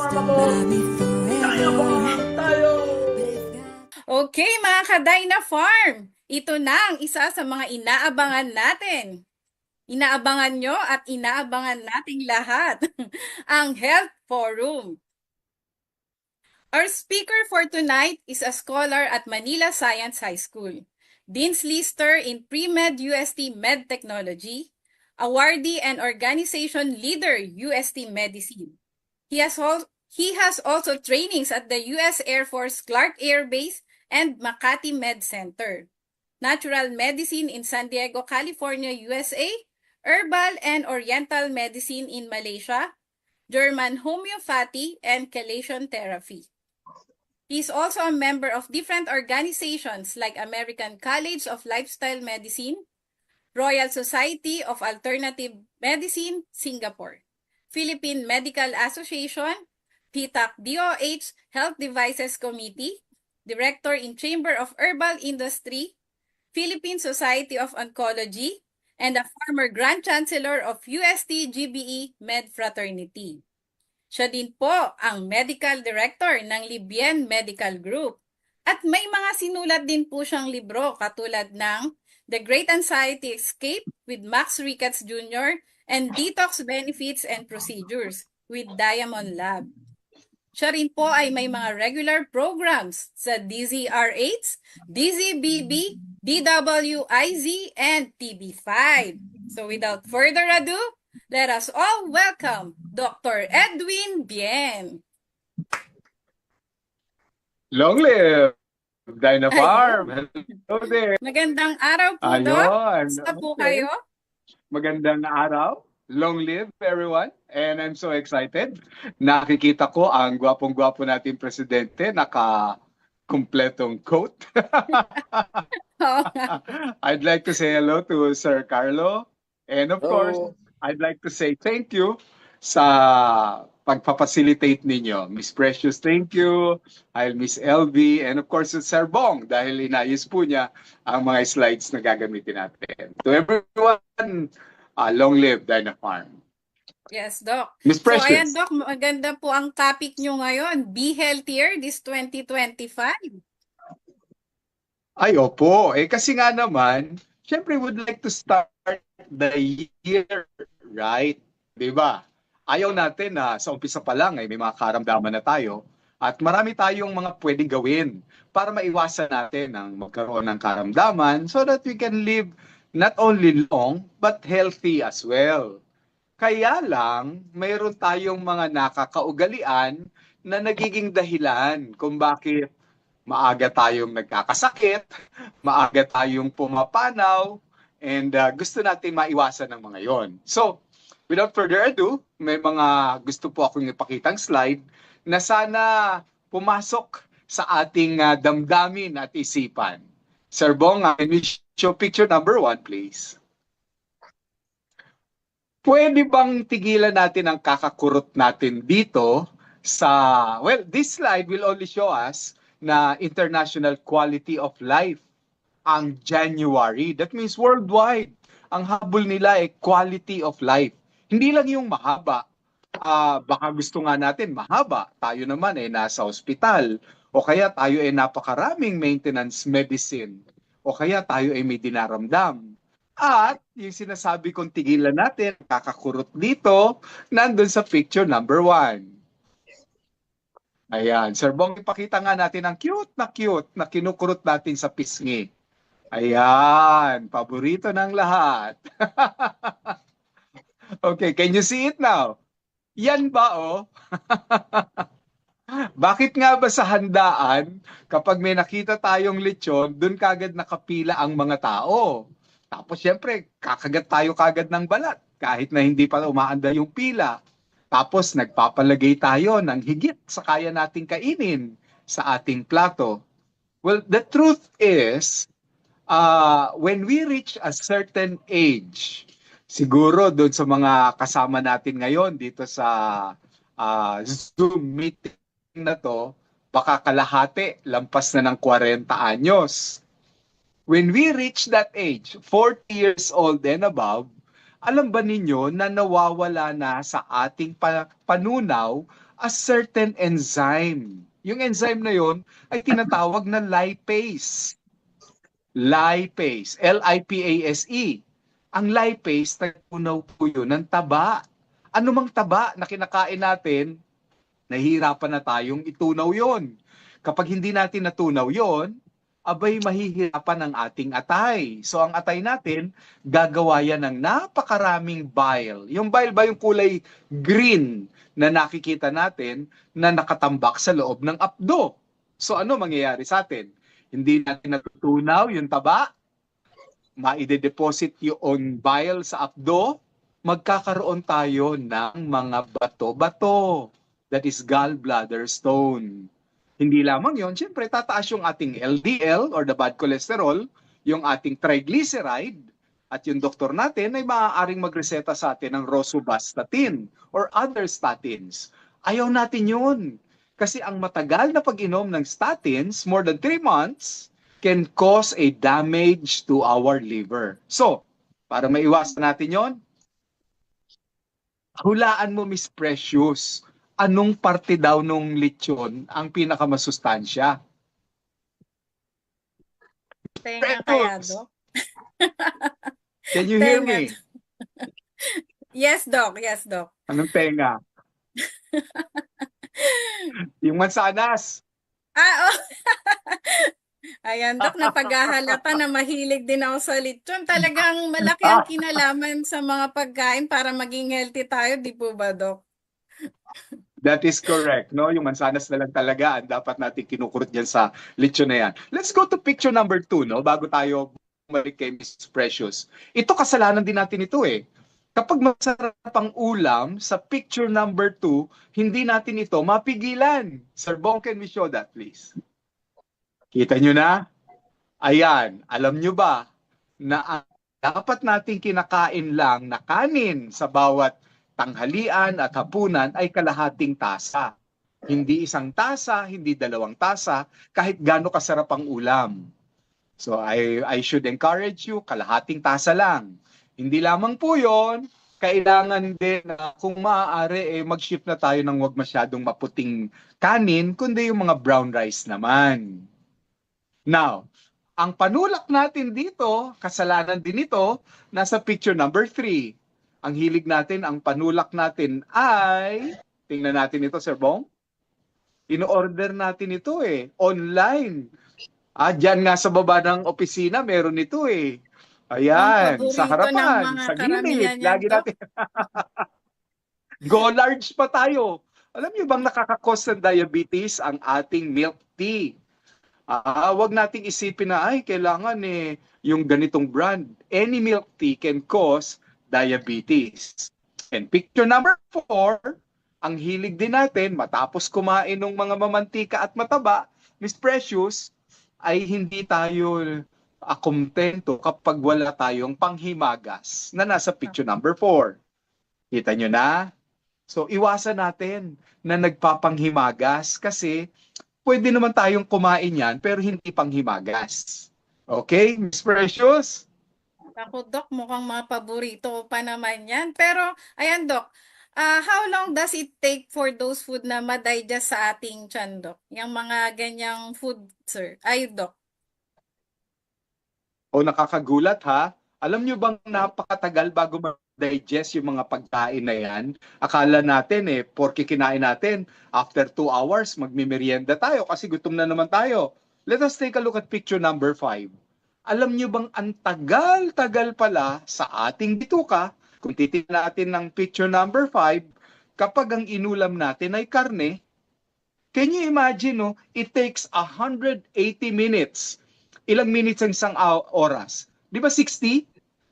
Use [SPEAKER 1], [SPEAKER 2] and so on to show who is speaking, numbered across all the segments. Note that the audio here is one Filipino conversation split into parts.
[SPEAKER 1] Okay, mga ka-Dyna Farm, ito na ang isa sa mga inaabangan natin. Inaabangan nyo at inaabangan nating lahat, ang Health Forum. Our speaker for tonight is a scholar at Manila Science High School, Dean's Lister in Pre-Med UST Med Technology, awardee and organization leader UST Medicine. He has also trainings at the U.S. Air Force Clark Air Base and Makati Med Center, Natural Medicine in San Diego, California, USA, Herbal and Oriental Medicine in Malaysia, German Homeopathy and Chelation Therapy. He is also a member of different organizations like American College of Lifestyle Medicine, Royal Society of Alternative Medicine, Singapore, Philippine Medical Association, PTAC DOH Health Devices Committee, Director in Chamber of Herbal Industry, Philippine Society of Oncology, and a former Grand Chancellor of UST GBE Med Fraternity. Siya din po ang Medical Director ng Libyen Medical Group. At may mga sinulat din po siyang libro katulad ng The Great Anxiety Escape with Max Ricketts Jr. and Detox Benefits and Procedures with Diamond Lab. Siya rin po ay may mga regular programs sa DZRH, DZBB, DWIZ, and TB5. So without further ado, let us all welcome Dr. Edwin Bien.
[SPEAKER 2] Long live Dyna Farm. Hello there.
[SPEAKER 1] Magandang araw po, Doc. Kamusta po kayo?
[SPEAKER 2] Magandang araw. Long live everyone. And I'm so excited. Nakikita ko ang gwapong-gwapo nating presidente naka-kumpletong coat. I'd like to say hello to Sir Carlo. And of course, I'd like to say thank you sa pagpapacilitate ninyo. Miss Precious, thank you. I'll Miss LV. And of course, Sir Bong, dahil inayos po niya ang mga slides na gagamitin natin. To everyone, long live Dyna Farm.
[SPEAKER 1] Yes, Doc.
[SPEAKER 2] Miss Precious.
[SPEAKER 1] So, ayan, Doc, maganda po ang topic nyo ngayon. Be healthier this 2025.
[SPEAKER 2] Ay, opo. Kasi nga naman, syempre would like to start the year right. Diba? Ayaw natin na sa umpisa pa lang ay may mga karamdaman na tayo at marami tayong mga pwedeng gawin para maiwasan natin ang magkaroon ng karamdaman so that we can live not only long but healthy as well. Kaya lang, mayroon tayong mga nakakaugalian na nagiging dahilan kung bakit maaga tayong nagkakasakit, maaga tayong pumapanaw, and gusto natin maiwasan ng mga yon. So, without further ado, may mga gusto po akong ipakitang slide na sana pumasok sa ating damdamin at isipan. Sir Bong, show picture number 1, please. Pwede bang tigilan natin ang kakakurot natin dito sa, well, this slide will only show us na International Quality of Life ang January. That means worldwide. Ang habol nila ay quality of life. Hindi lang yung mahaba. Baka gusto nga natin mahaba. Tayo naman ay nasa ospital. O kaya tayo ay napakaraming maintenance medicine. O kaya tayo ay may dinaramdam. At yung sinasabi kong tigilan natin, kakakurot dito, nandun sa picture number 1. Ayan. Sir Bong, ipakita nga natin ang cute na kinukurot natin sa pisngi. Ayan. Paborito ng lahat. Okay, can you see it now? Yan ba, oh? Bakit nga ba sa handaan, kapag may nakita tayong lechon, dun kagad nakapila ang mga tao? Tapos syempre, kakagat tayo kagad ng balat, kahit na hindi pa umaanda yung pila. Tapos nagpapalagay tayo ng higit sa kaya nating kainin sa ating plato. Well, the truth is, when we reach a certain age, siguro doon sa mga kasama natin ngayon dito sa Zoom meeting na to, baka kalahati, lampas na ng 40 anyos. When we reach that age, 40 years old and above, alam ba ninyo na nawawala na sa ating panunaw a certain enzyme. Yung enzyme na yon ay tinatawag na lipase. Lipase, Lipase. Ang lipase, nagtunaw po yun ng taba. Ano mang taba na kinakain natin, nahihirapan na tayong itunaw yon. Kapag hindi natin natunaw yon, abay mahihirapan ang ating atay. So ang atay natin, gagawa yan ng napakaraming bile. Yung bile ba yung kulay green na nakikita natin na nakatambak sa loob ng apdo? So ano mangyayari sa atin? Hindi natin natutunaw yung taba, maide-deposit yung bile sa apdo, magkakaroon tayo ng mga bato-bato. That is gallbladder stone. Hindi lamang yon, siyempre tataas yung ating LDL or the bad cholesterol, yung ating triglyceride, at yung doktor natin ay maaaring magreseta sa atin ng rosuvastatin or other statins. Ayaw natin yun. Kasi ang matagal na pag-inom ng statins, more than 3 months, can cause a damage to our liver. So, para maiwasan natin yon, hulaan mo, Miss Precious, anong parte daw nung lechon ang pinakamasustansya?
[SPEAKER 1] Tenga kaya,
[SPEAKER 2] Precious,
[SPEAKER 1] Dok?
[SPEAKER 2] can you hear
[SPEAKER 1] Tenga.
[SPEAKER 2] me?
[SPEAKER 1] Yes, Doc. Yes, Doc.
[SPEAKER 2] Anong tenga? Yung mansanas.
[SPEAKER 1] Oh. Ayan, Dok, napaghahalata na mahilig din ako sa lechon. Talagang malaki ang kinalaman sa mga pagkain para maging healthy tayo, di po ba, Dok?
[SPEAKER 2] That is correct, no? Yung mansanas na lang talaga ang dapat natin kinukurot dyan sa lechon na yan. Let's go to picture number 2, no? Bago tayo bumalik kay Miss Precious. Ito, kasalanan din natin ito eh. Kapag masarap ang ulam, sa picture number 2, hindi natin ito mapigilan. Sir Bong, can we show that, please? Kita nyo na? Ayan, alam nyo ba na ang dapat nating kinakain lang na kanin sa bawat tanghalian at hapunan ay kalahating tasa. Hindi isang tasa, hindi 2 tasa, kahit gaano kasarap ang ulam. So I should encourage you, kalahating tasa lang. Hindi lamang po yon, kailangan din na kung maaari mag-shift na tayo ng wag masyadong maputing kanin, kundi yung mga brown rice naman. Now, ang panulak natin dito, kasalanan din ito, nasa picture number 3. Ang hilig natin, ang panulak natin ay, tingnan natin ito, Sir Bong. Ino-order natin ito online. Diyan nga sa baba ng opisina, meron ito eh.
[SPEAKER 1] Ang
[SPEAKER 2] Ayan, sa
[SPEAKER 1] paborito ng
[SPEAKER 2] harapan,
[SPEAKER 1] mga
[SPEAKER 2] sa
[SPEAKER 1] karamihan
[SPEAKER 2] gilid,
[SPEAKER 1] yan,
[SPEAKER 2] lagi
[SPEAKER 1] Dok.
[SPEAKER 2] natin. Go large pa tayo. Alam niyo bang nakakakos ng diabetes ang ating milk tea? Wag nating isipin na ay kailangan yung ganitong brand. Any milk tea can cause diabetes. And picture number 4, ang hilig din natin matapos kumain ng mga mamantika at mataba, Miss Precious, ay hindi tayo kontento kapag wala tayong panghimagas na nasa picture number 4. Kita nyo na? So iwasan natin na nagpapanghimagas kasi pwede naman tayong kumain yan pero hindi panghimagas. Okay, Miss Precious?
[SPEAKER 1] Ako, Dok, mukhang mga paborito ko pa naman yan. Pero, ayan, Dok, how long does it take for those food na ma-digest sa ating tiyan, Dok? Yung mga ganyang food, sir. Ay, Dok.
[SPEAKER 2] O nakakagulat ha? Alam nyo bang napakatagal bago ma-digest yung mga pagkain na yan? Akala natin porke kinain natin, after 2 hours, magmimerienda tayo kasi gutom na naman tayo. Let us take a look at picture number 5. Alam nyo bang ang tagal-tagal pala sa ating bituka, kung titignan natin ng picture number 5, kapag ang inulam natin ay karne, can you imagine, no? It takes 180 minutes. Ilang minutes ang isang oras? Di ba 60?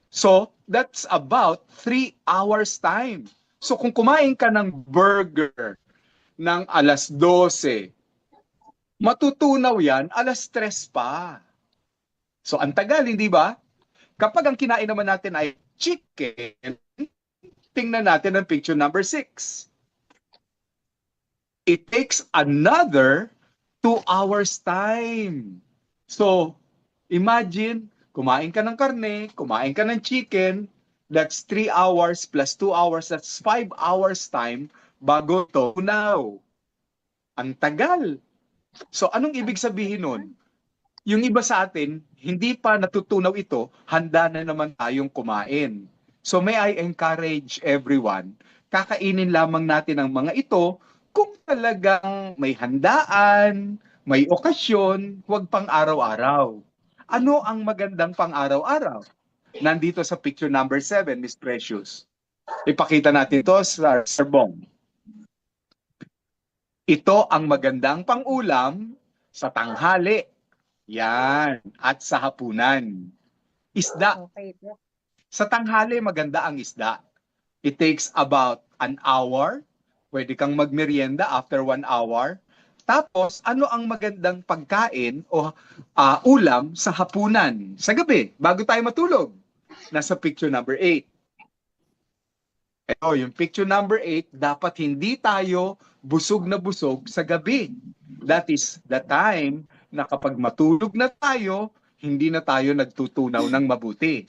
[SPEAKER 2] So, that's about 3 hours time. So, kung kumain ka ng burger ng alas 12, matutunaw yan alas 3 pa. So, ang tagal, hindi ba? Kapag ang kinain naman natin ay chicken, tingnan natin ang picture number 6. It takes another 2 hours time. So, imagine, kumain ka ng karne, kumain ka ng chicken, that's 3 hours plus 2 hours, that's 5 hours time bago to tunaw. Ang tagal. So anong ibig sabihin nun? Yung iba sa atin, hindi pa natutunaw ito, handa na naman tayong kumain. So may I encourage everyone, kakainin lamang natin ang mga ito kung talagang may handaan, may okasyon, huwag pang araw-araw. Ano ang magandang pang araw-araw? Nandito sa picture number 7, Miss Precious. Ipakita natin ito sa Sir Bong. Ito ang magandang pang-ulam sa tanghali. Yan. At sa hapunan. Isda.
[SPEAKER 1] Okay, Doc.
[SPEAKER 2] Sa tanghali, maganda ang isda. It takes about an hour. Pwede kang magmerienda after 1 hour. Tapos, ano ang magandang pagkain o ulam sa hapunan? Sa gabi, bago tayo matulog. Nasa picture number 8. Ito, yung picture number 8, dapat hindi tayo busog na busog sa gabi. That is the time na kapag matulog na tayo, hindi na tayo nagtutunaw ng mabuti.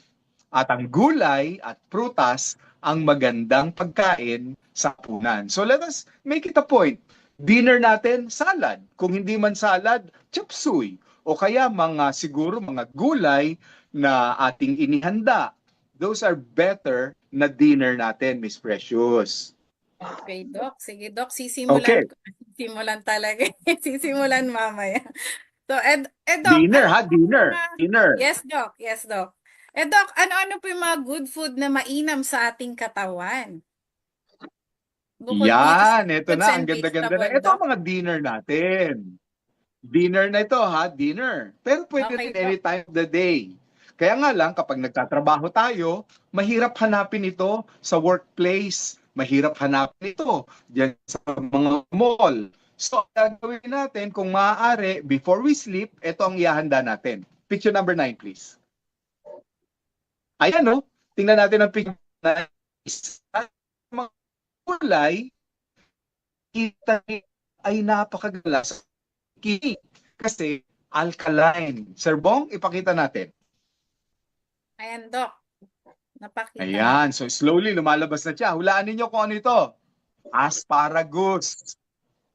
[SPEAKER 2] At ang gulay at prutas ang magandang pagkain sa hapunan. So let us make it a point. Dinner natin, salad. Kung hindi man salad, chop suey. O kaya siguro mga gulay na ating inihanda. Those are better na dinner natin, Miss Precious.
[SPEAKER 1] Okay, Doc. Sige, Doc.
[SPEAKER 2] Okay.
[SPEAKER 1] Sisimulan talaga. Sisimulan mamaya. So, Doc,
[SPEAKER 2] Dinner,
[SPEAKER 1] ano
[SPEAKER 2] ha?
[SPEAKER 1] po
[SPEAKER 2] Dinner.
[SPEAKER 1] mga...
[SPEAKER 2] Dinner.
[SPEAKER 1] Yes, Doc. Yes, Doc. Doc, ano-ano po yung mga good food na mainam sa ating katawan? Bukod dito sa
[SPEAKER 2] Yan, ito
[SPEAKER 1] fruits
[SPEAKER 2] na.
[SPEAKER 1] and
[SPEAKER 2] Ang ganda-ganda na.
[SPEAKER 1] vegetable,
[SPEAKER 2] Ito
[SPEAKER 1] Doc.
[SPEAKER 2] ang mga dinner natin. Dinner na ito, ha? Dinner. Pero pwede
[SPEAKER 1] Okay,
[SPEAKER 2] rin
[SPEAKER 1] Doc.
[SPEAKER 2] any time of the day. Kaya nga lang, kapag nagtatrabaho tayo, mahirap hanapin ito sa workplace. Mahirap hanapin ito diyan sa mga mall. So, ang gagawin natin, kung maaari, before we sleep, ito ang ihahanda natin. Picture number 9, please. Ayan, no? Tingnan natin ang picture na mga kulay, kita ay napakagalas kasi alkaline. Sir Bong, ipakita natin.
[SPEAKER 1] Ayan, Doc. Napakita na.
[SPEAKER 2] Ayan, so slowly lumalabas na siya. Hulaan ninyo kung ano ito. Asparagus.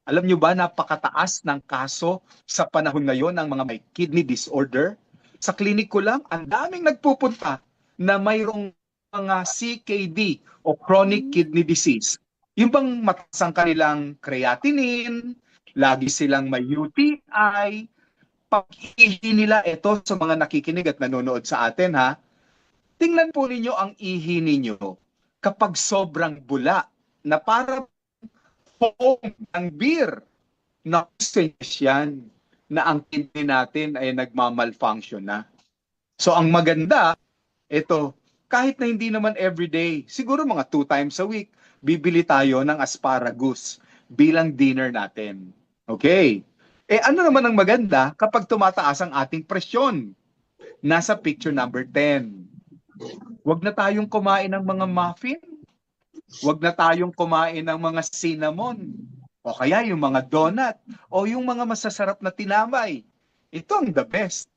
[SPEAKER 2] Alam nyo ba, napakataas ng kaso sa panahon ngayon ng mga may kidney disorder? Sa klinik ko lang, ang daming nagpupunta na mayroong mga CKD o chronic kidney disease. Yung bang mataas ang kanilang creatinine, lagi silang may UTI, pag-ihi nila ito sa mga nakikinig at nanonood sa atin, ha? Tingnan po ninyo ang ihi ninyo kapag sobrang bula na para foam ng beer. Nakusenyas yan na ang kidney natin ay nagmamalfunction na. So ang maganda, ito, kahit na hindi naman everyday, siguro mga 2 times a week, bibili tayo ng asparagus bilang dinner natin. Okay. Ano naman ang maganda kapag tumataas ang ating presyon? Nasa picture number 10. Huwag na tayong kumain ng mga muffin. Huwag na tayong kumain ng mga cinnamon. O kaya yung mga donut. O yung mga masasarap na tinamay. Ito ang the best.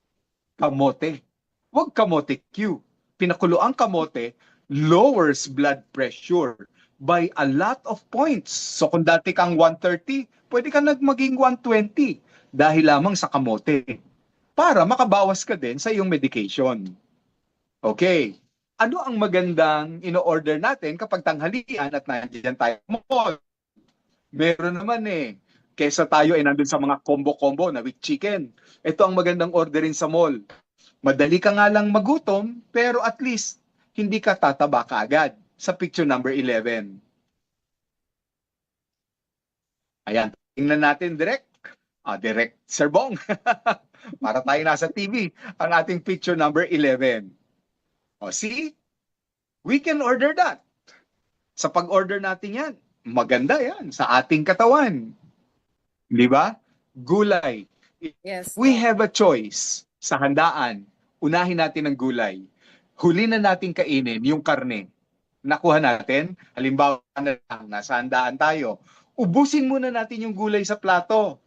[SPEAKER 2] Kamote. Huwag kamote Q. Pinakulo ang kamote lowers blood pressure by a lot of points. So kung dati kang 130, pwede ka maging 120 dahil lamang sa kamote. Para makabawas ka din sa iyong medication. Okay. Ano ang magandang ino-order natin kapag tanghalian at nandiyan tayo mall? Meron naman kesa tayo ay nandun sa mga combo-combo na with chicken. Ito ang magandang orderin sa mall. Madali ka nga lang magutom, pero at least hindi ka tataba kaagad. Sa picture number 11. Ayan, tingnan natin direct. Direct Sir Bong. Para tayo nasa TV. Ang ating picture number 11. See? We can order that. Sa pag-order natin yan, maganda yan sa ating katawan. Di ba? Gulay.
[SPEAKER 1] Yes,
[SPEAKER 2] We
[SPEAKER 1] Doc.
[SPEAKER 2] have a choice sa handaan. Unahin natin ang gulay. Huli na natin kainin yung karne. Nakuha natin, halimbawa na lang, nasa handaan tayo. Ubusin muna natin yung gulay sa plato.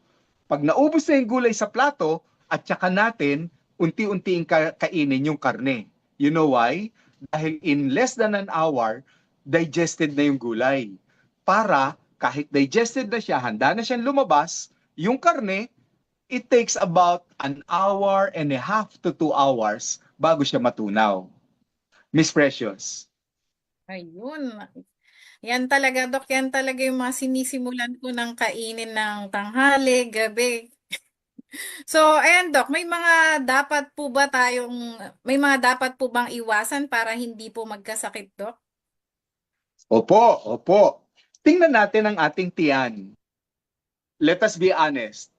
[SPEAKER 2] Pag naubos na yung gulay sa plato, at saka natin, unti-unting kainin yung karne. You know why? Dahil in less than an hour, digested na yung gulay. Para kahit digested na siya, handa na siyang lumabas, yung karne, it takes about 1.5 hours to 2 hours bago siya matunaw. Miss Precious.
[SPEAKER 1] Ayun. Yan talaga, Dok. Yan talaga yung mga sinisimulan ko ng kainin ng tanghali, gabi. So, ayan, Dok, may mga dapat po bang iwasan para hindi po magkasakit, Dok?
[SPEAKER 2] Opo, opo. Tingnan natin ang ating tiyan. Let us be honest.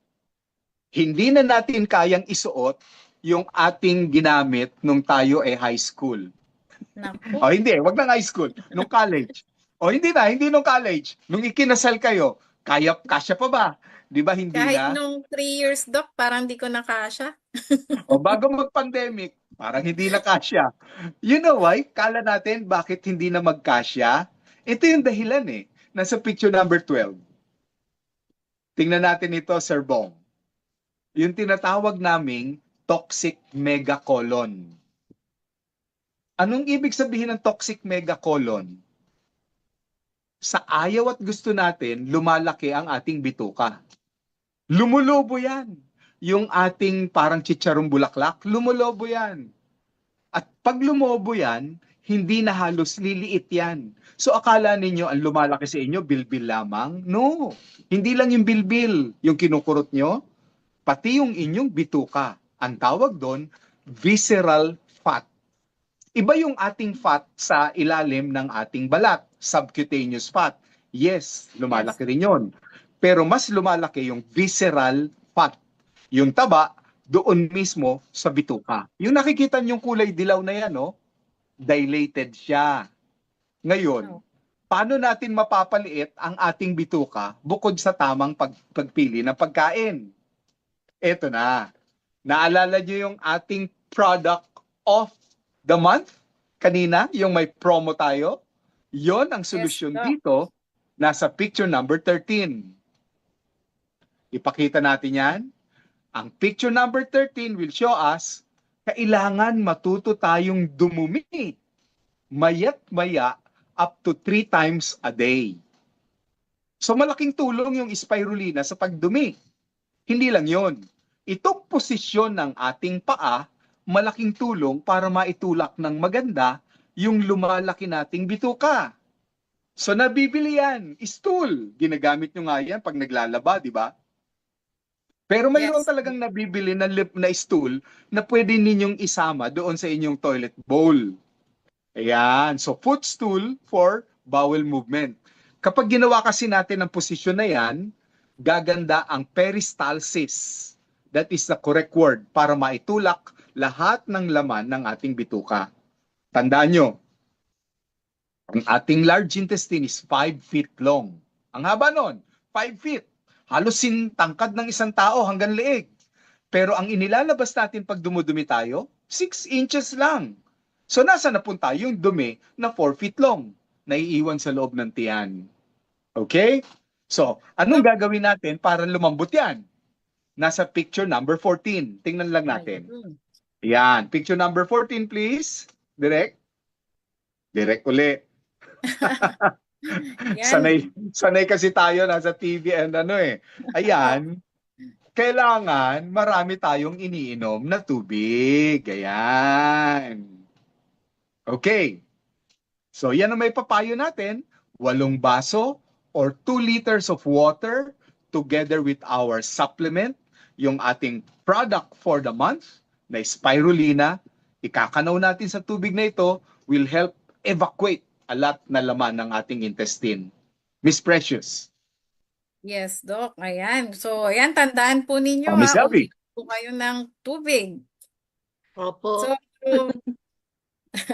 [SPEAKER 2] Hindi na natin kayang isuot yung ating ginamit nung tayo ay high school.
[SPEAKER 1] Naku.
[SPEAKER 2] O hindi, wag na high school, nung college. O hindi nung college. Nung ikinasal kayo, kasya pa ba? Di ba hindi
[SPEAKER 1] Kahit
[SPEAKER 2] na?
[SPEAKER 1] nung 3 years, Dok, parang di ko nakasya.
[SPEAKER 2] O bago mag-pandemic, parang hindi na kasya. You know why? Kala natin bakit hindi na magkasya? Ito yung dahilan eh. Nasa picture number 12. Tingnan natin ito, Sir Bong. Yung tinatawag naming toxic megacolon. Anong ibig sabihin ng toxic megacolon? Sa ayaw at gusto natin, lumalaki ang ating bituka. Lumulobo yan. Yung ating parang chicharong bulaklak, lumulobo yan. At pag lumobo yan, hindi na halos liliit yan. So akala ninyo ang lumalaki sa inyo, bilbil lamang? No, hindi lang yung bilbil yung kinukurot nyo, pati yung inyong bituka. Ang tawag doon, visceral fat. Iba yung ating fat sa ilalim ng ating balat, subcutaneous fat. Yes,
[SPEAKER 1] Yes.
[SPEAKER 2] lumalaki rin yun. Pero mas lumalaki yung visceral fat. Yung taba, doon mismo sa bituka. Yung nakikita niyong kulay dilaw na yan, no? Dilated siya. Ngayon,
[SPEAKER 1] Oh.
[SPEAKER 2] paano natin mapapaliit ang ating bituka bukod sa tamang pagpili ng pagkain? Eto na. Naalala niyo yung ating product of the month? Kanina, yung may promo tayo? Yon ang
[SPEAKER 1] Yes,
[SPEAKER 2] solusyon
[SPEAKER 1] Dok.
[SPEAKER 2] dito. Nasa picture number 13. Ipakita natin yan. Ang picture number 13 will show us kailangan matuto tayong dumumi mayat maya up to 3 times a day. So malaking tulong yung spirulina sa pagdumi. Hindi lang yon. Itong posisyon ng ating paa, malaking tulong para maitulak ng maganda yung lumalaki nating bituka. So nabibili yan, stool. Ginagamit nyo nga yan pag naglalaba, di ba? Pero mayroon
[SPEAKER 1] Yes.
[SPEAKER 2] talagang nabibili na stool na pwede ninyong isama doon sa inyong toilet bowl. Ayan. So footstool for bowel movement. Kapag ginawa kasi natin ang posisyon na yan, gaganda ang peristalsis. That is the correct word para maitulak lahat ng laman ng ating bituka. Tandaan nyo, ang ating large intestine is 5 feet long. Ang haba nun, 5 feet. Halos tangkad ng isang tao hanggang leeg. Pero ang inilalabas natin pag dumudumi tayo, 6 inches lang. So nasa napunta yung dumi na 4 feet long, naiiwan sa loob ng tiyan. Okay? So, anong
[SPEAKER 1] Dok,
[SPEAKER 2] gagawin natin para lumambot yan? Nasa picture number 14. Tingnan lang natin.
[SPEAKER 1] ayun.
[SPEAKER 2] Yan. Picture number 14, please. Direct. Direct uli.
[SPEAKER 1] Yan.
[SPEAKER 2] Sanay kasi tayo nasa TV and ano eh. Ayan. Kailangan marami tayong iniinom na tubig. Ayan. Okay. So, yan ang may papayo natin. 8 baso or 2 liters of water together with our supplement, yung ating product for the month na spirulina, ikakanaw natin sa tubig na ito will help evacuate a lot na laman ng ating intestine. Miss Precious.
[SPEAKER 1] Yes, Dok. Ayan. So, ayan, tandaan po ninyo
[SPEAKER 2] Miss
[SPEAKER 1] ha,
[SPEAKER 2] Elvie.
[SPEAKER 1] uminom po kayo ng tubig. So,
[SPEAKER 3] Opo.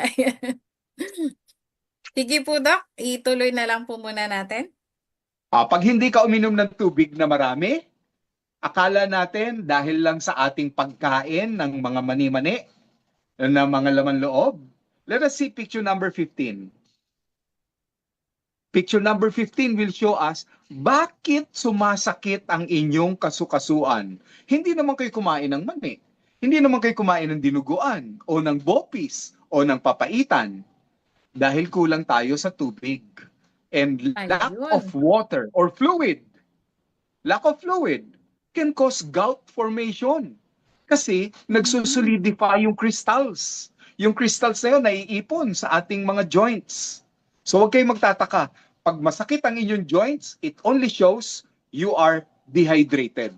[SPEAKER 1] ayan. Sige po, Dok. Ituloy na lang po muna natin.
[SPEAKER 2] Pag hindi ka uminom ng tubig na marami, akala natin dahil lang sa ating pagkain ng mga mani-mani, ng mga laman loob. Let us see picture number 15. Picture number 15 will show us bakit sumasakit ang inyong kasukasuan. Hindi naman kayo kumain ng mani. Hindi naman kayo kumain ng dinuguan o ng bopis o ng papaitan. Dahil kulang tayo sa tubig. And lack of
[SPEAKER 1] Ayun.
[SPEAKER 2] water or lack of fluid can cause gout formation. Kasi
[SPEAKER 1] Mm.
[SPEAKER 2] nagsusolidify yung crystals. Yung crystals na yun naiipon sa ating mga joints. So huwag kayong magtataka. Pag masakit ang inyong joints, it only shows you are dehydrated.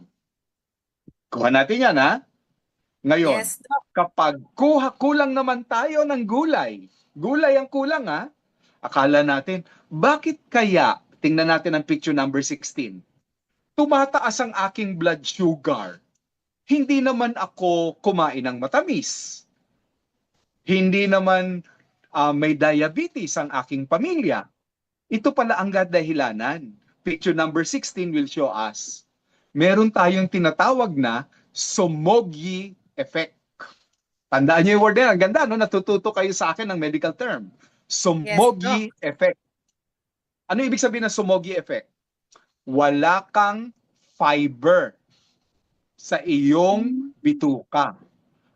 [SPEAKER 2] Kuha natin yan, ha? Ngayon,
[SPEAKER 1] Yes, Doc.
[SPEAKER 2] kapag kulang naman tayo ng gulay ang kulang, ha? Akala natin, bakit kaya, tingnan natin ang picture number 16, tumataas ang aking blood sugar. Hindi naman ako kumain ng matamis. Hindi naman may diabetes ang aking pamilya. Ito pala ang dahilanan. Picture number 16 will show us. Meron tayong tinatawag na Somogyi effect. Tandaan niyo yung word na yan. Ang ganda, no? Natututo kayo sa akin ng medical term.
[SPEAKER 1] Yes, Doc.
[SPEAKER 2] Somogyi effect. Ano ibig sabihin ng Somogyi effect? Wala kang fiber sa iyong
[SPEAKER 1] Mm.
[SPEAKER 2] bituka.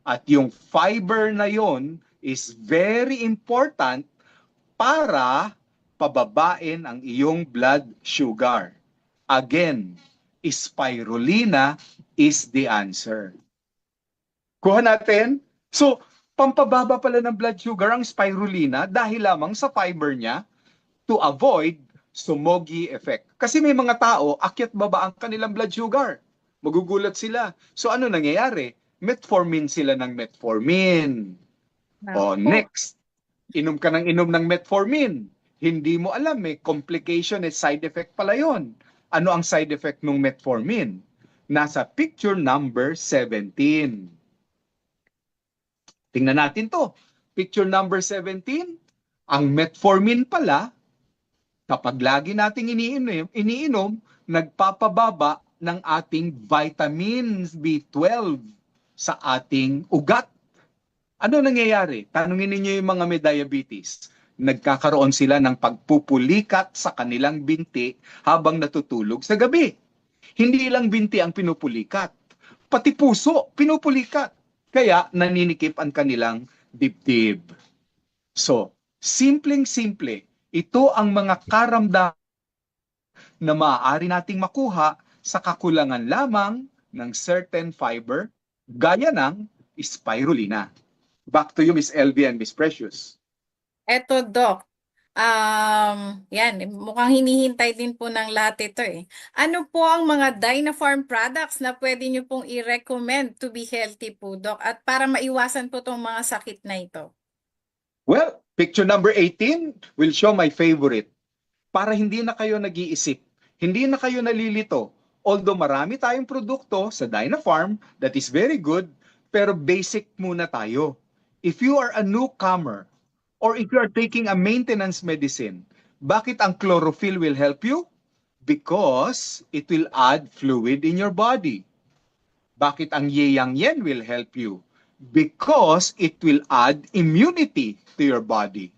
[SPEAKER 2] At yung fiber na yon is very important para pababain ang iyong blood sugar. Again, spirulina is the answer. Kuha natin. So, pampababa pala ng blood sugar ang spirulina dahil lamang sa fiber niya to avoid Somogyi effect. Kasi may mga tao, akyat baba ang kanilang blood sugar. Magugulat sila. So ano nangyayari? Metformin sila ng metformin. O
[SPEAKER 1] Naku.
[SPEAKER 2] next, inom ka ng metformin. Hindi mo alam, may complication at side effect pala yon. Ano ang side effect ng metformin? Nasa picture number 17. Tingnan natin to. Picture number 17, ang metformin pala, kapag lagi nating iniinom, nagpapababa ng ating vitamins B12 sa ating ugat. Ano nangyayari? Tanungin ninyo yung mga may diabetes. Nagkakaroon sila ng pagpupulikat sa kanilang binti habang natutulog sa gabi. Hindi lang binti ang pinupulikat, pati puso pinupulikat. Kaya naninikip ang kanilang dibdib. So, simpleng-simple, ito ang mga karamdaman na maaari nating makuha sa kakulangan lamang ng certain fiber gaya ng spirulina. Back to you, Miss LV and Miss Precious.
[SPEAKER 1] Eto, Doc. Yan, mukhang hinihintay din po ng lahat ito eh. Ano po ang mga Dynafarm products na pwede nyo pong i-recommend to be healthy po, Doc? At para maiwasan po tong mga sakit na ito.
[SPEAKER 2] Well, picture number 18 will show my favorite. Para hindi na kayo nag-iisip, hindi na kayo nalilito. Although marami tayong produkto sa Dynafarm that is very good, pero basic muna tayo. If you are a newcomer or if you are taking a maintenance medicine, bakit ang chlorophyll will help you? Because it will add fluid in your body. Bakit ang Yang Yen will help you? Because it will add immunity to your body.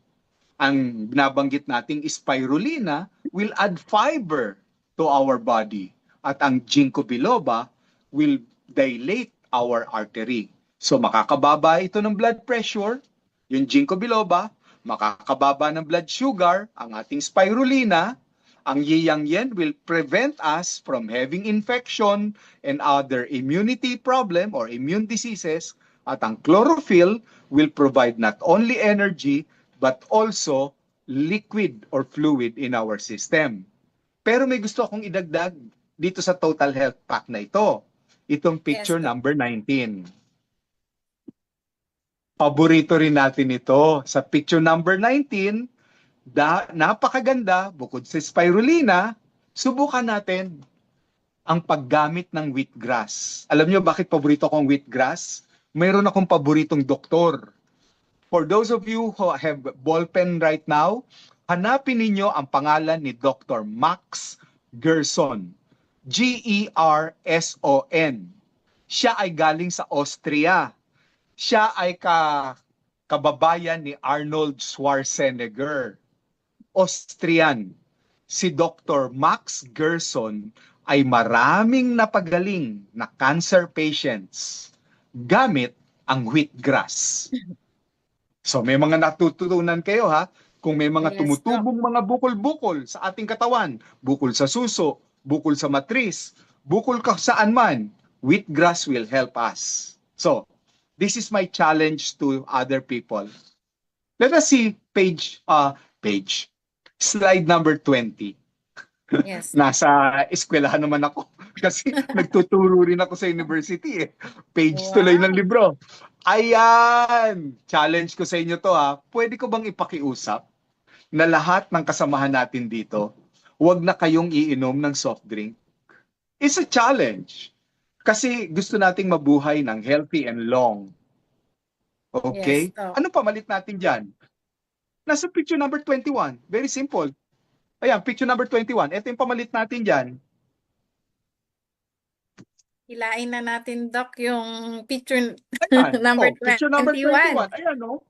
[SPEAKER 2] Ang binabanggit nating spirulina will add fiber to our body. At ang ginkgo biloba will dilate our artery. So makakababa ito ng blood pressure, yung ginkgo biloba, makakababa ng blood sugar, ang ating spirulina, ang Yang Yen will prevent us from having infection and other immunity problem or immune diseases. At ang chlorophyll will provide not only energy but also liquid or fluid in our system. Pero may gusto akong idagdag dito sa Total Health Pack na ito. Itong
[SPEAKER 1] Yes,
[SPEAKER 2] picture
[SPEAKER 1] Doc.
[SPEAKER 2] number 19. Paborito rin natin ito. Sa picture number 19, napakaganda, bukod sa spirulina, subukan natin ang paggamit ng wheatgrass. Alam niyo bakit paborito kong wheatgrass? Mayroon akong paboritong doktor. For those of you who have ballpen right now, hanapin ninyo ang pangalan ni Dr. Max Gerson. Gerson. Siya ay galing sa Austria. Siya ay kababayan ni Arnold Schwarzenegger. Austrian. Si Dr. Max Gerson ay maraming napagaling na cancer patients gamit ang wheatgrass. So may mga natututunan kayo ha. Kung may mga
[SPEAKER 1] Yes, Doc.
[SPEAKER 2] tumutubong mga bukol-bukol sa ating katawan, bukol sa suso, bukol sa matris, bukol ka saan man, wheatgrass will help us. So, this is my challenge to other people. Let us see slide number 20.
[SPEAKER 1] Yes.
[SPEAKER 2] Nasa eskwelahan naman ako kasi nagtuturo rin ako sa university eh. Page tuloy ng
[SPEAKER 1] Wow.
[SPEAKER 2] libro. Ayan! Challenge ko sa inyo to ha. Pwede ko bang ipakiusap na lahat ng kasamahan natin dito, huwag na kayong iinom ng soft drink? It's a challenge. Kasi gusto nating mabuhay ng healthy and long.
[SPEAKER 1] Yes,
[SPEAKER 2] Okay?
[SPEAKER 1] Doc.
[SPEAKER 2] Ano pamalit natin dyan? Nasa picture number 21. Very simple. Ayan, picture number 21. Ito yung pamalit natin dyan.
[SPEAKER 1] Hilain na natin, Doc, yung picture
[SPEAKER 2] Ayan.
[SPEAKER 1] number
[SPEAKER 2] Oh, picture number
[SPEAKER 1] 21.
[SPEAKER 2] 21. Ayan, no?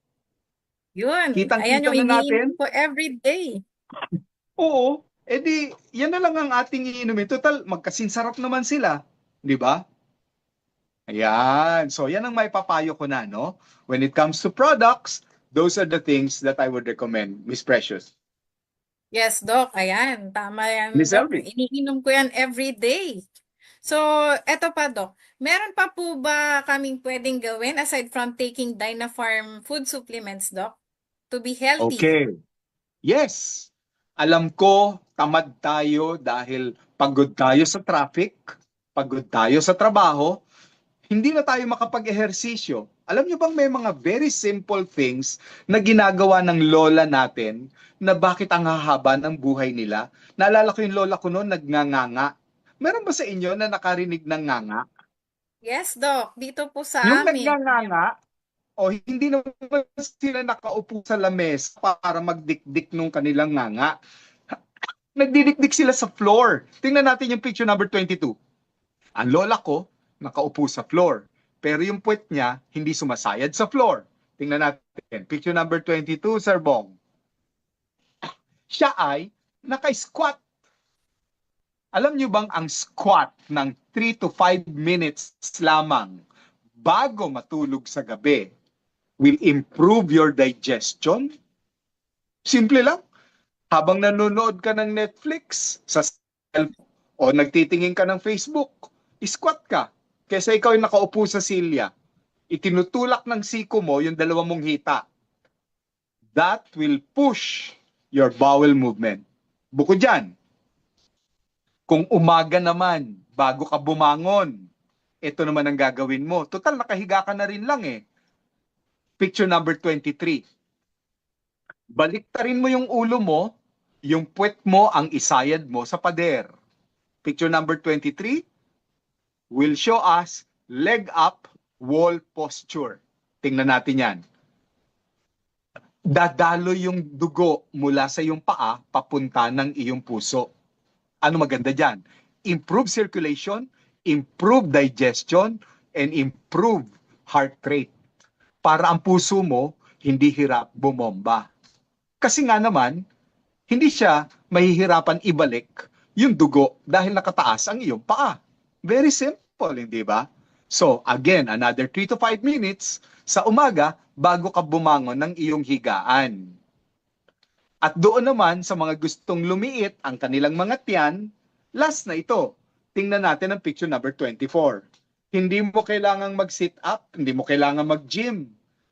[SPEAKER 1] Yun. Ayan
[SPEAKER 2] Kitang-kita
[SPEAKER 1] yung
[SPEAKER 2] na
[SPEAKER 1] iniinom
[SPEAKER 2] natin.
[SPEAKER 1] ko every day.
[SPEAKER 2] Oo. Eh di, yan na lang ang ating iinumin. Total, magkasinsarap naman sila. Di ba? Ayan. So, yan ang maipapayo ko na, no? When it comes to products, those are the things that I would recommend, Miss Precious.
[SPEAKER 1] Yes, Doc. Ayan. Tama yan,
[SPEAKER 2] Miss
[SPEAKER 1] Doc.
[SPEAKER 2] Elvie.
[SPEAKER 1] Iniinom ko yan every day. So, eto pa, Doc. Meron pa po ba kaming pwedeng gawin aside from taking Dynafarm food supplements, Doc? To be healthy.
[SPEAKER 2] Okay. Yes. Alam ko, tamad tayo dahil pagod tayo sa traffic, pagod tayo sa trabaho, hindi na tayo makapag-ehersisyo. Alam niyo bang may mga very simple things na ginagawa ng lola natin na bakit ang hahaba ng buhay nila? Naalala ko yung lola ko noon, nagnanganga. Meron ba sa inyo na nakarinig ng nganga?
[SPEAKER 1] Yes, Doc. Dito po
[SPEAKER 2] Yung
[SPEAKER 1] sa amin.
[SPEAKER 2] nagnanganga, o hindi naman sila nakaupo sa lamesa para magdikdik nung kanilang nganga. Nagdidikdik sila sa floor. Tingnan natin yung picture number 22. Ang lola ko, nakaupo sa floor. Pero yung puwet niya, hindi sumasayad sa floor. Tingnan natin. Picture number 22, Sir Bong. Siya ay naka-squat. Alam niyo bang ang squat ng 3 to 5 minutes lamang bago matulog sa gabi will improve your digestion? Simple lang. Habang nanonood ka ng Netflix sa cellphone o nagtitingin ka ng Facebook, squat ka. Kesa ikaw yung nakaupo sa silya, itinutulak ng siko mo yung dalawa mong hita. That will push your bowel movement. Bukod dyan, kung umaga naman, bago ka bumangon, ito naman ang gagawin mo. Total, nakahiga ka na rin lang eh. Picture number 23. Baliktarin mo yung ulo mo, yung puwet mo ang isayad mo sa pader. Picture number 23 will show us leg up wall posture. Tingnan natin yan. Dadalo yung dugo mula sa iyong paa papunta ng iyong puso. Ano maganda dyan? Improve circulation, improve digestion, and improve heart rate. Para ang puso mo hindi hirap bumomba. Kasi nga naman, hindi siya mahihirapan ibalik yung dugo dahil nakataas ang iyong paa. Very simple, hindi ba? So, again, another 3 to 5 minutes sa umaga bago ka bumangon ng iyong higaan. At doon naman sa mga gustong lumiit ang kanilang mga tiyan, last na ito. Tingnan natin ang picture number 24. Hindi mo kailangang mag-sit up, hindi mo kailangang mag-gym.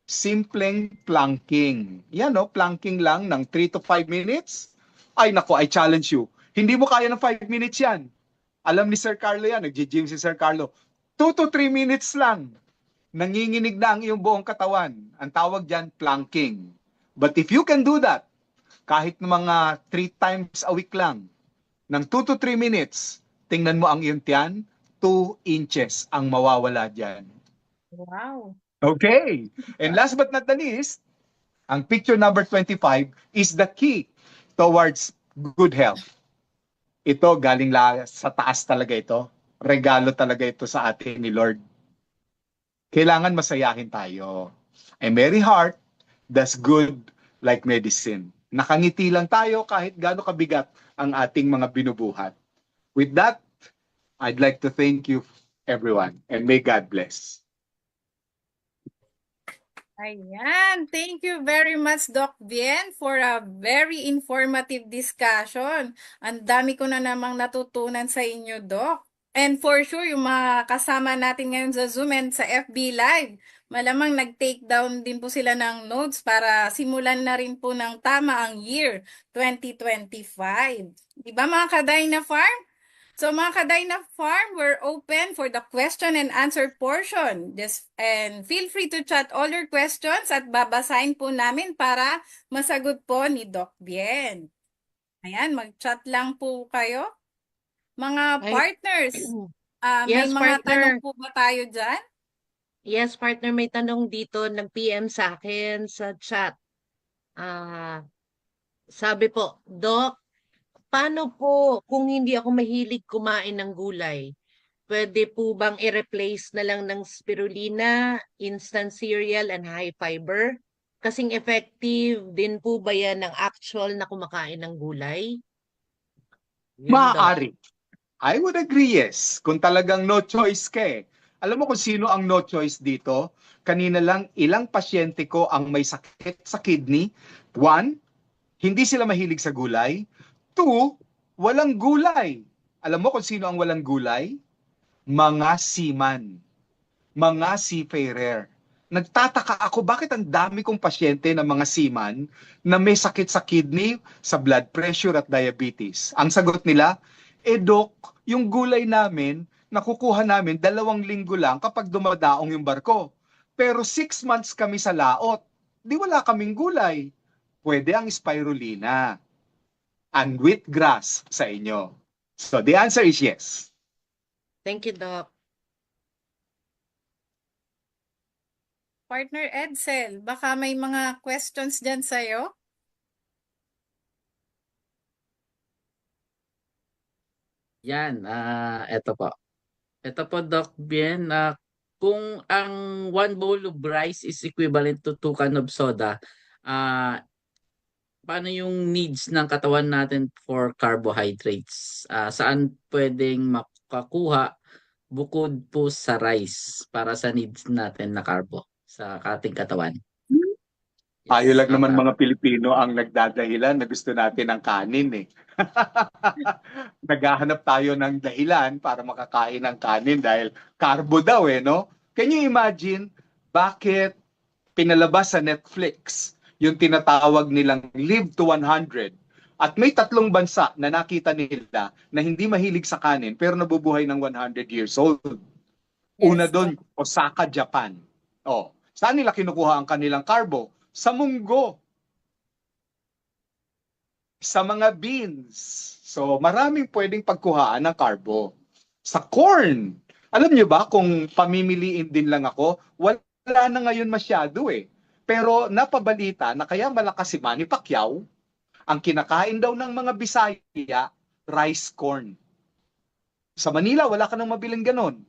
[SPEAKER 2] Simpleng planking. Yan o, planking lang ng 3 to 5 minutes. Ay nako, I challenge you. Hindi mo kaya ng 5 minutes yan. Alam ni Sir Carlo yan, nag-gym si Sir Carlo. 2 to 3 minutes lang. Nanginginig na ang iyong buong katawan. Ang tawag dyan, planking. But if you can do that, kahit mga 3 times a week lang, ng 2 to 3 minutes, tingnan mo ang iyong tiyan, 2 inches ang mawawala dyan.
[SPEAKER 1] Wow.
[SPEAKER 2] Okay. And last but not the least, ang picture number 25 is the key towards good health. Ito, galing sa taas talaga ito. Regalo talaga ito sa atin ni Lord. Kailangan masayahin tayo. A merry heart does good like medicine. Nakangiti lang tayo kahit gaano kabigat ang ating mga binubuhat. With that, I'd like to thank you everyone and may God bless.
[SPEAKER 1] Ayan. Thank you very much, Doc Bien, for a very informative discussion. Ang dami ko na namang natutunan sa inyo, Doc. And for sure, yung mga kasama natin ngayon sa Zoom and sa FB Live, malamang nag-take down din po sila ng notes para simulan na rin po ng tama ang year 2025. Di ba mga ka-Dyna Farm? So mga ka-Dyna Farm, we're open for the question and answer portion. And feel free to chat all your questions at babasahin po namin para masagot po ni Doc Bien. Ayan, mag-chat lang po kayo. Mga
[SPEAKER 3] Ay,
[SPEAKER 1] partners, may
[SPEAKER 3] yes,
[SPEAKER 1] mga tanong
[SPEAKER 3] partner.
[SPEAKER 1] po ba tayo dyan?
[SPEAKER 3] Yes, partner, may tanong dito, nag-PM sa akin sa chat. Ah, sabi po, Doc, paano po kung hindi ako mahilig kumain ng gulay? Pwede po bang i-replace na lang ng spirulina, instant cereal, and high fiber? Kasing effective din po ba yan ng actual na kumakain ng gulay? Yun, Doc.
[SPEAKER 2] Maaari. I would agree, yes. Kung talagang no choice ka eh. Alam mo kung sino ang no choice dito? Kanina lang, ilang pasyente ko ang may sakit sa kidney. One, hindi sila mahilig sa gulay. Two, walang gulay. Alam mo kung sino ang walang gulay? Mga seaman, mga seafarer. Nagtataka ako bakit ang dami kong pasyente ng mga seaman na may sakit sa kidney, sa blood pressure at diabetes. Ang sagot nila, Dok, yung gulay namin, nakukuha namin 2 linggo lang kapag dumadaong yung barko. Pero 6 months kami sa laot. Di wala kaming gulay. Pwede ang spirulina and wheatgrass sa inyo. So the answer is yes.
[SPEAKER 3] Thank you, Doc.
[SPEAKER 1] Partner Edsel, baka may mga questions dyan sa'yo?
[SPEAKER 4] Yan, eto po. Eto po, Doc Bien, kung ang 1 bowl of rice is equivalent to 2 can of soda, ah, paano yung needs ng katawan natin for carbohydrates? Saan pwedeng makakuha bukod po sa rice para sa needs natin na carbo sa ating katawan?
[SPEAKER 2] Tayo
[SPEAKER 4] Yes,
[SPEAKER 2] lang naman mga Pilipino ang nagdadahilan na gusto natin ng kanin eh. Naghahanap tayo ng dahilan para makakain ng kanin dahil carbo daw eh, no? Can you imagine bakit pinalabas sa Netflix yung tinatawag nilang Live to 100 at may 3 bansa na nakita nila na hindi mahilig sa kanin pero nabubuhay ng 100 years old. Una
[SPEAKER 1] Yes,
[SPEAKER 2] doon, Osaka, Japan. Oh, saan nila kinukuha ang kanilang carbo? Sa munggo, sa mga beans. So, maraming pwedeng pagkuhaan ng carbo. Sa corn, alam nyo ba kung pamimiliin din lang ako, wala na ngayon masyado eh. Pero napabalita na kaya malakas si Manny Pacquiao, ang kinakain daw ng mga Bisaya, rice corn. Sa Manila, wala ka nang mabiling ganon.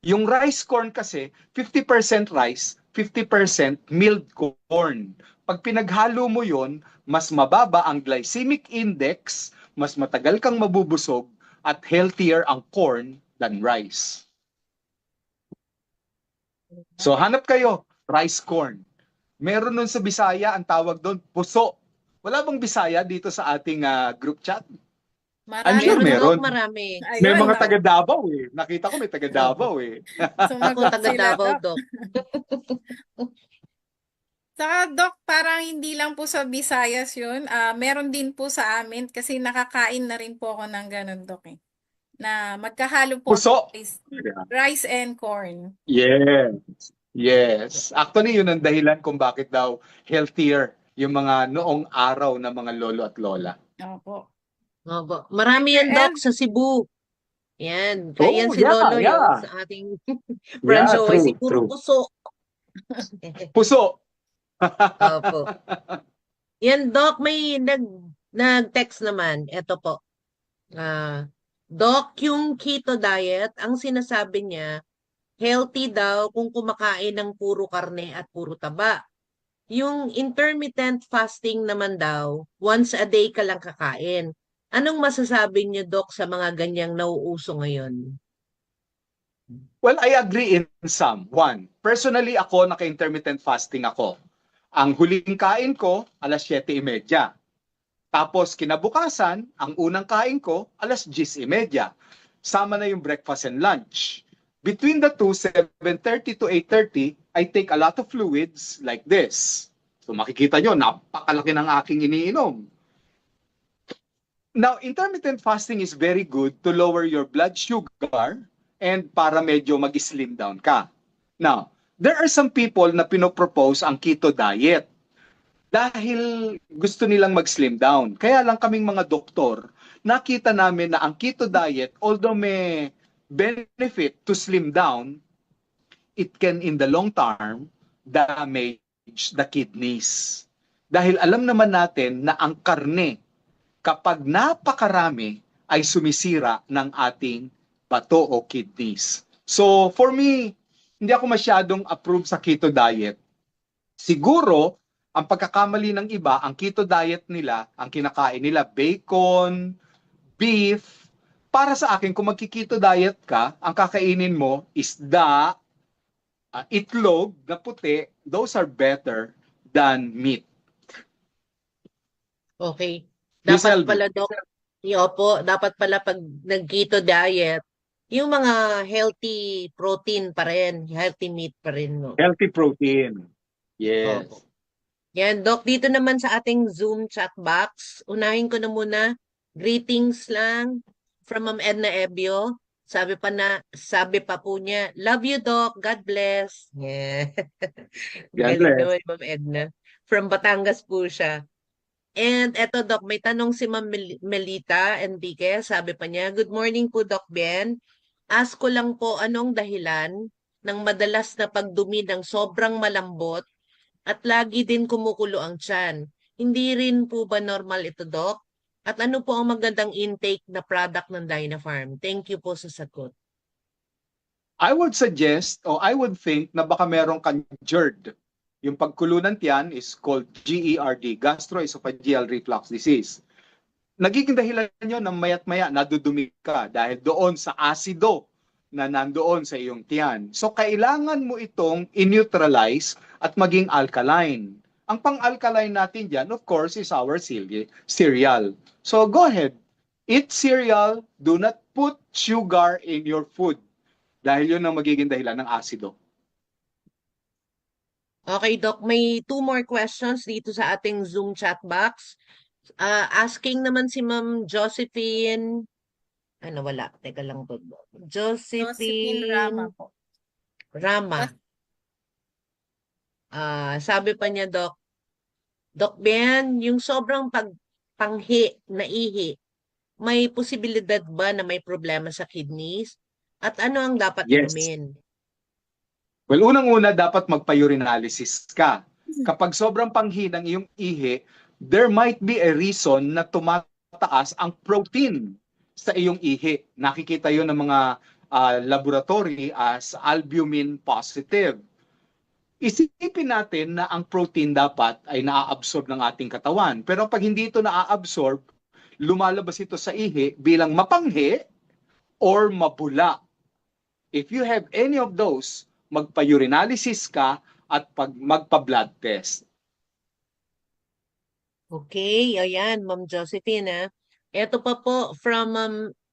[SPEAKER 2] Yung rice corn kasi, 50% rice, 50% milled corn. Pag pinaghalo mo yon, mas mababa ang glycemic index, mas matagal kang mabubusog, at healthier ang corn than rice. So hanap kayo, rice corn. Meron nun sa Bisaya, ang tawag doon, puso. Wala bang Bisaya dito sa ating group chat? I'm
[SPEAKER 1] marami.
[SPEAKER 2] sure
[SPEAKER 3] Meron, Doc,
[SPEAKER 2] meron.
[SPEAKER 3] marami.
[SPEAKER 2] May
[SPEAKER 1] Ayun,
[SPEAKER 2] mga taga Davao eh. Nakita ko may taga
[SPEAKER 3] Opo.
[SPEAKER 2] Davao eh.
[SPEAKER 3] Ako
[SPEAKER 1] sumagot
[SPEAKER 3] taga
[SPEAKER 1] sila,
[SPEAKER 3] Davao,
[SPEAKER 1] Doc.
[SPEAKER 3] Doc.
[SPEAKER 1] Saka Doc, parang hindi lang po sa Visayas yun. Meron din po sa amin kasi nakakain na rin po ako ng ganun, Doc. Eh. Na magkahalo po ang
[SPEAKER 2] Puso.
[SPEAKER 1] rice and corn.
[SPEAKER 2] Yes. Yes. Actually, yun ang dahilan kung bakit daw healthier yung mga noong araw na mga lolo at lola.
[SPEAKER 1] Opo.
[SPEAKER 3] Opo. Marami yan, Doc, sa Cebu. Yan. Kaya yan
[SPEAKER 2] Oh,
[SPEAKER 3] si Lolo
[SPEAKER 2] yeah.
[SPEAKER 3] yung sa ating
[SPEAKER 2] Yeah,
[SPEAKER 3] franchise.
[SPEAKER 2] true,
[SPEAKER 3] Puro
[SPEAKER 2] true.
[SPEAKER 3] puso.
[SPEAKER 2] Puso.
[SPEAKER 3] Opo. Yan, Doc, may nag-text naman. Ito po. Doc, yung keto diet, ang sinasabi niya, healthy daw kung kumakain ng puro karne at puro taba. Yung intermittent fasting naman daw, once a day ka lang kakain. Anong masasabi niyo, Doc, sa mga ganyang nauuso ngayon?
[SPEAKER 2] Well, I agree in some. One, personally ako, naka-intermittent fasting ako. Ang huling kain ko, alas 7:30. Tapos kinabukasan, ang unang kain ko, alas 10:30. Sama na yung breakfast and lunch. Between the two, 7:30 to 8:30, I take a lot of fluids like this. So makikita nyo, napakalaki ng aking iniinom. Now, intermittent fasting is very good to lower your blood sugar and para medyo mag-slim down ka. Now, there are some people na pinopropose ang keto diet dahil gusto nilang mag-slim down. Kaya lang kaming mga doktor, nakita namin na ang keto diet, although may benefit to slim down, it can in the long term damage the kidneys. Dahil alam naman natin na ang karne, kapag napakarami, ay sumisira ng ating bato o kidneys. So for me, hindi ako masyadong approve sa keto diet. Siguro, ang pagkakamali ng iba, ang keto diet nila, ang kinakain nila, bacon, beef. Para sa akin, kung magki-keto diet ka, ang kakainin mo isda, itlog na puti, those are better than meat.
[SPEAKER 3] Okay.
[SPEAKER 2] Yes,
[SPEAKER 3] Dapat
[SPEAKER 2] Elvie.
[SPEAKER 3] pala, Dok, opo, dapat pala pag nag-keto diet, yung mga healthy protein pa rin, healthy meat pa rin, no?
[SPEAKER 2] Healthy protein. Yes.
[SPEAKER 3] Opo. Yan, Doc, dito naman sa ating Zoom chat box, unahin ko na muna, greetings lang from Ma'am Edna Ebio. Sabi pa po niya, love you, Doc, God bless. Yeah.
[SPEAKER 2] God
[SPEAKER 3] Galing
[SPEAKER 2] bless.
[SPEAKER 3] naman, Ma'am Edna. From Batangas po siya. And eto, Doc, may tanong si Ma'am Melita Enrique. Sabi pa niya, good morning po, Doc Ben. Ask ko lang po anong dahilan ng madalas na pagdumi ng sobrang malambot at lagi din kumukulo ang tiyan. Hindi rin po ba normal ito, Doc? At ano po ang magandang intake na product ng Dynafarm? Thank you po sa sagot.
[SPEAKER 2] I would suggest or I would think na baka meron kang GERD. Yung pagkulo ng tiyan is called GERD, gastroesophageal reflux disease. Nagiging dahilan nyo na mayat-maya nadudumi ka dahil doon sa asido na nandoon sa iyong tiyan. So kailangan mo itong in-neutralize at maging alkaline. Ang pang-alkaline natin dyan, of course, is our cereal. So go ahead, eat cereal, do not put sugar in your food. Dahil yun ang magiging dahilan ng asido.
[SPEAKER 3] Okay, Doc, may 2 more questions dito sa ating Zoom chat box. Asking naman si Ma'am Josephine, ano wala, teka lang po.
[SPEAKER 1] Josephine Rama po.
[SPEAKER 3] Rama. Sabi pa niya, Doc Ben, yung sobrang panghi na ihi, may posibilidad ba na may problema sa kidneys? At ano ang dapat
[SPEAKER 2] Yes.
[SPEAKER 3] inumin?
[SPEAKER 2] Well, unang-una dapat magpa-urinalysis ka. Kapag sobrang panghi ng iyong ihi, there might be a reason na tumataas ang protein sa iyong ihi. Nakikita yun ng mga laboratory as albumin positive. Isipin natin na ang protein dapat ay naa-absorb ng ating katawan. Pero pag hindi ito naa-absorb, lumalabas ito sa ihi bilang mapanghi or mabula. If you have any of those, magpa-urinalysis ka at magpa-blood test.
[SPEAKER 3] Okay, ayan, Ma'am Josephine. Ito pa po from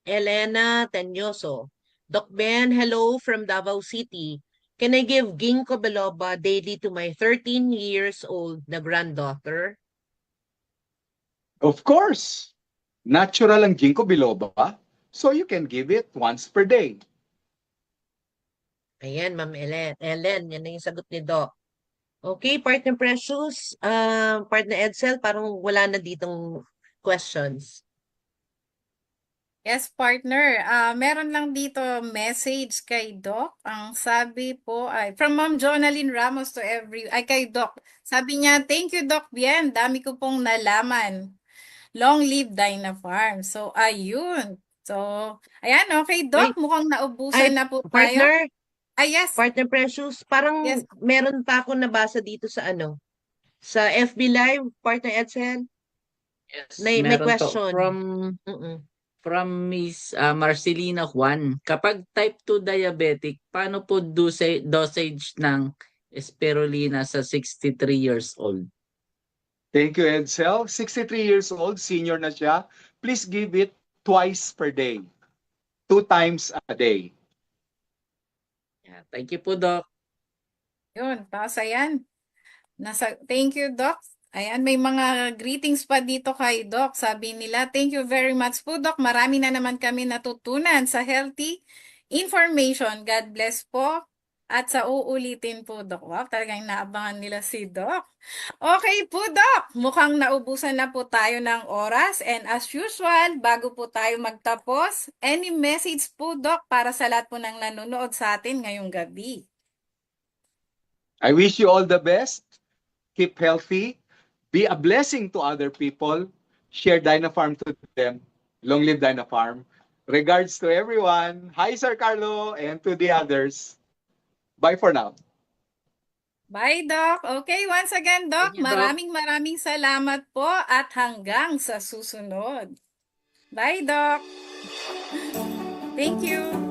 [SPEAKER 3] Elena Tenyoso. Doc Ben, hello from Davao City. Can I give ginkgo biloba daily to my 13 years old na granddaughter?
[SPEAKER 2] Of course, natural ang ginkgo biloba, so you can give it once per day.
[SPEAKER 3] Ayan, Ma'am Ellen, yan na yung sagot ni Doc. Okay, Partner Precious, Partner Edsel, parang wala na ditong questions.
[SPEAKER 1] Yes, partner. Meron lang dito message kay Doc. Ang sabi po ay from Ma'am Jonalyn Ramos to kay Doc. Sabi niya, thank you Doc Bien. Dami ko pong nalaman. Long live Dynafarm. So, ayun. So, ayan, okay Doc. Mukhang naubusan na po tayo.
[SPEAKER 3] Partner,
[SPEAKER 1] Yes.
[SPEAKER 3] Partner Precious, parang
[SPEAKER 1] Yes.
[SPEAKER 3] meron pa ako nabasa dito sa sa FB Live, Partner Edsel.
[SPEAKER 4] Yes,
[SPEAKER 3] May
[SPEAKER 4] meron po.
[SPEAKER 3] question.
[SPEAKER 4] From
[SPEAKER 3] Mm-mm.
[SPEAKER 4] from Miss Marcelina Juan. Kapag type 2 diabetic, paano po dosage ng spirulina sa 63 years old?
[SPEAKER 2] Thank you, Edsel. 63 years old, senior na siya. Please give it twice per day. 2 times a day.
[SPEAKER 4] Yeah, thank you po, Doc.
[SPEAKER 1] Yun, pasa yan. Thank you, Doc. Ayan, may mga greetings pa dito kay Doc. Sabi nila, thank you very much po, Doc. Marami na naman kami natutunan sa healthy information. God bless po. At sa uulitin po, Doc. Wow, talagang naabangan nila si Doc. Okay po, Doc. Mukhang naubusan na po tayo ng oras. And as usual, bago po tayo magtapos, any message po, Doc, para sa lahat po ng nanonood sa atin ngayong gabi?
[SPEAKER 2] I wish you all the best. Keep healthy. Be a blessing to other people. Share Dynafarm to them. Long live Dynafarm. Regards to everyone. Hi, Sir Carlo, and to the others. Bye for now.
[SPEAKER 1] Bye, Doc. Okay, once again, Doc,
[SPEAKER 4] Thank you, Doc.
[SPEAKER 1] maraming salamat po at hanggang sa susunod. Bye, Doc. Thank you.